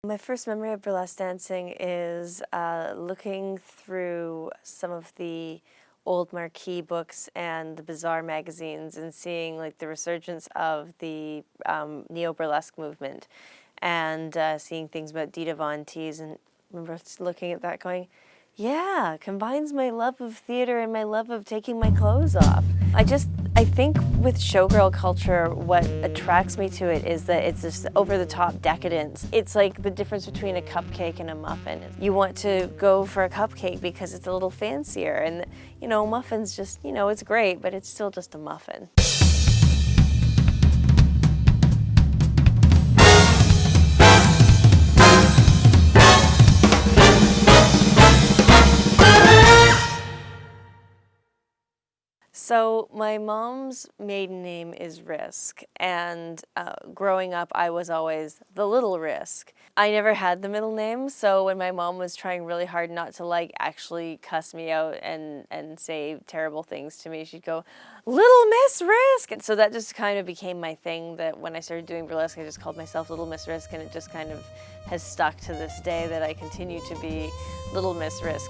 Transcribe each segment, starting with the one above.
My first memory of burlesque dancing is looking through some of the old marquee books and the bizarre magazines and seeing like the resurgence of the neo-burlesque movement and seeing things about Dita Von Teese, and remember looking at that going, yeah, combines my love of theater and my love of taking my clothes off. I think with showgirl culture, what attracts me to it is that it's this over-the-top decadence. It's like the difference between a cupcake and a muffin. You want to go for a cupcake because it's a little fancier, and muffin's just, it's great, but it's still just a muffin. So my mom's maiden name is Risk, and growing up I was always the little Risk. I never had the middle name, so when my mom was trying really hard not to actually cuss me out and say terrible things to me, she'd go, "Little Miss Risk!" And so that just kind of became my thing, that when I started doing burlesque I just called myself Little Miss Risk, and it just kind of has stuck to this day that I continue to be Little Miss Risk.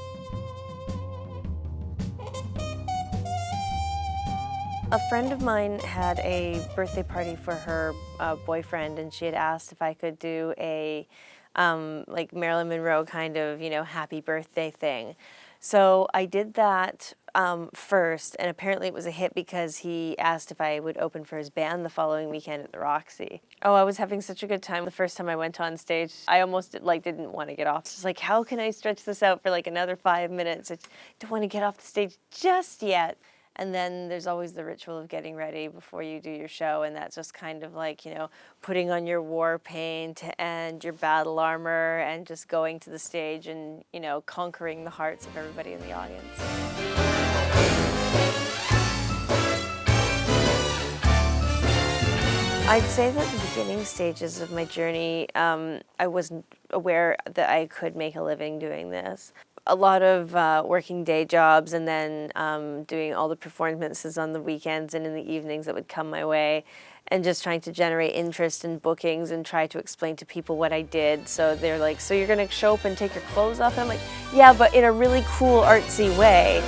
A friend of mine had a birthday party for her boyfriend, and she had asked if I could do a like Marilyn Monroe kind of, happy birthday thing. So I did that first, and apparently it was a hit because he asked if I would open for his band the following weekend at the Roxy. Oh, I was having such a good time. The first time I went on stage, I almost didn't want to get off. It's just like, how can I stretch this out for another 5 minutes? I don't want to get off the stage just yet. And then there's always the ritual of getting ready before you do your show, and that's just kind of putting on your war paint and your battle armor and just going to the stage and, conquering the hearts of everybody in the audience. I'd say that the beginning stages of my journey, I wasn't aware that I could make a living doing this. A lot of working day jobs, and then doing all the performances on the weekends and in the evenings that would come my way, and just trying to generate interest in bookings and try to explain to people what I did. So they're like, "So you're going to show up and take your clothes off?" And I'm like, "Yeah, but in a really cool, artsy way."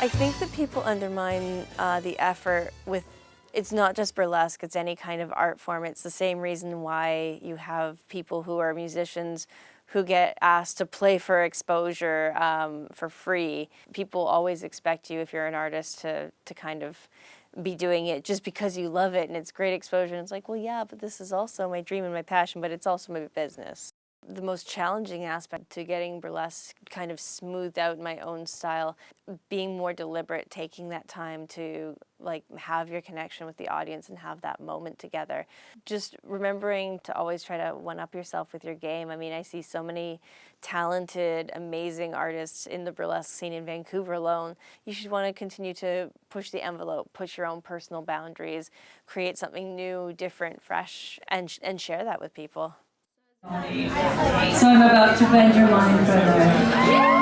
I think that people undermine the effort with, it's not just burlesque, it's any kind of art form. It's the same reason why you have people who are musicians who get asked to play for exposure for free. People always expect you, if you're an artist, to kind of be doing it just because you love it and it's great exposure. And it's like, well, yeah, but this is also my dream and my passion, but it's also my business. The most challenging aspect to getting burlesque kind of smoothed out in my own style, being more deliberate, taking that time to have your connection with the audience and have that moment together. Just remembering to always try to one-up yourself with your game. I mean, I see so many talented, amazing artists in the burlesque scene in Vancouver alone. You should want to continue to push the envelope, push your own personal boundaries, create something new, different, fresh, and share that with people. So I'm about to bend your mind further.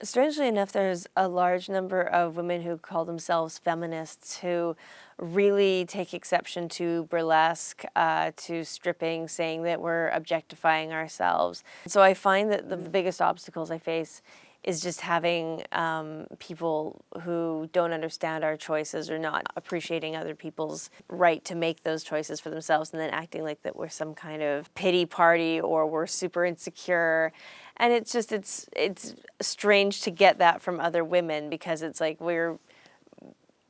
Strangely enough, there's a large number of women who call themselves feminists who really take exception to burlesque, to stripping, saying that we're objectifying ourselves. So I find that the biggest obstacles I face is just having people who don't understand our choices or not appreciating other people's right to make those choices for themselves, and then acting like that we're some kind of pity party or we're super insecure. And it's just, it's strange to get that from other women, because it's like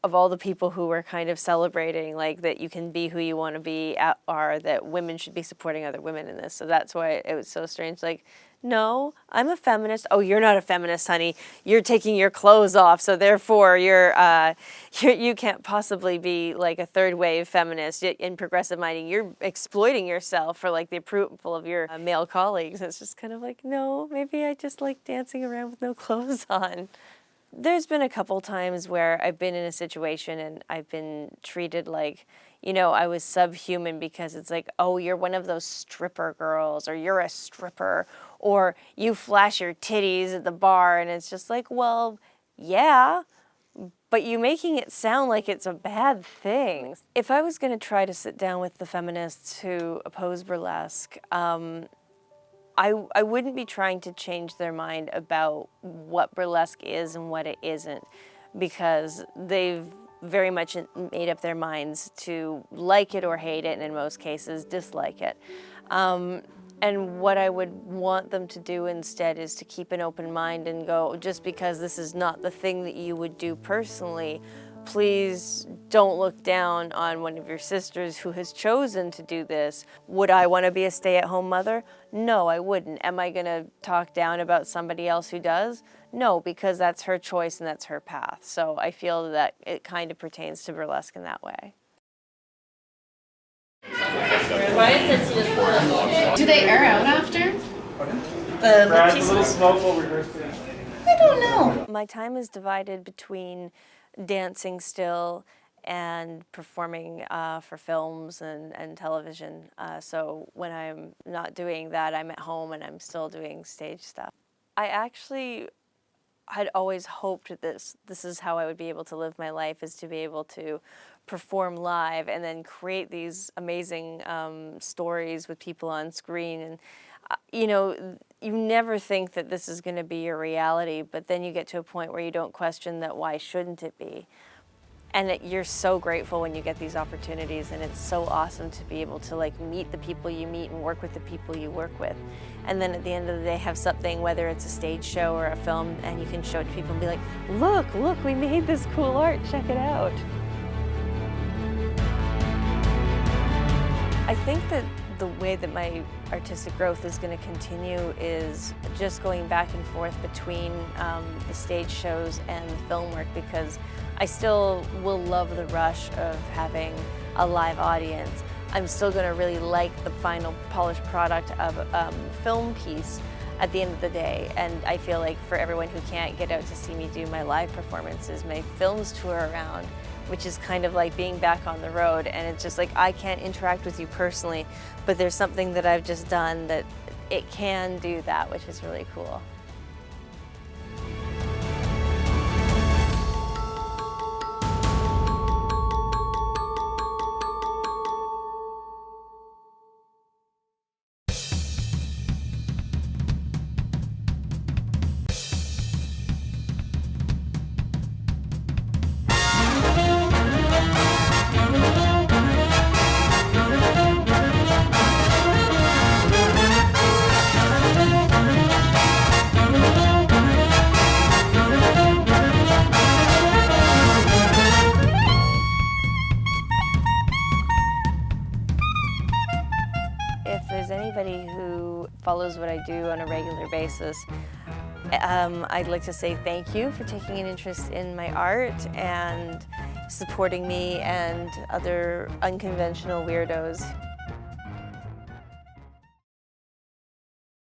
of all the people who were kind of celebrating that you can be who you want to be, are that women should be supporting other women in this. So that's why it was so strange. No, I'm a feminist. Oh, you're not a feminist, honey. You're taking your clothes off, so therefore you can't possibly be a third wave feminist in progressive minding. You're exploiting yourself for the approval of your male colleagues. It's just kind of no, maybe I just like dancing around with no clothes on. There's been a couple times where I've been in a situation and I've been treated like, you know, I was subhuman because it's like, oh, you're one of those stripper girls, or you're a stripper, or you flash your titties at the bar, and it's just like, well, yeah, but you making it sound like it's a bad thing. If I was going to try to sit down with the feminists who oppose burlesque, I wouldn't be trying to change their mind about what burlesque is and what it isn't, because they've very much made up their minds to like it or hate it, and in most cases dislike it. And what I would want them to do instead is to keep an open mind and go, just because this is not the thing that you would do personally, please don't look down on one of your sisters who has chosen to do this. Would I want to be a stay-at-home mother? No, I wouldn't. Am I going to talk down about somebody else who does? No, because that's her choice and that's her path. So I feel that it kind of pertains to burlesque in that way. Do they air out after? Brad, a little smoke while rehearsing. I don't know. My time is divided between dancing still and performing for films and television. So when I'm not doing that, I'm at home and I'm still doing stage stuff. I actually had always hoped that this is how I would be able to live my life, is to be able to perform live and then create these amazing stories with people on screen. And you know, you never think that this is going to be your reality, but then you get to a point where you don't question that, why shouldn't it be? And you're so grateful when you get these opportunities, and it's so awesome to be able to like meet the people you meet and work with the people you work with. And then at the end of the day have something, whether it's a stage show or a film, and you can show it to people and be like, look, we made this cool art, check it out. I think that the way that my artistic growth is going to continue is just going back and forth between the stage shows and the film work, because I still will love the rush of having a live audience. I'm still going to really like the final polished product of a film piece at the end of the day. And I feel like for everyone who can't get out to see me do my live performances, my films tour around, which is kind of like being back on the road. And it's just like, I can't interact with you personally, but there's something that I've just done that it can do that, which is really cool. If there's anybody who follows what I do on a regular basis, I'd like to say thank you for taking an interest in my art and supporting me and other unconventional weirdos.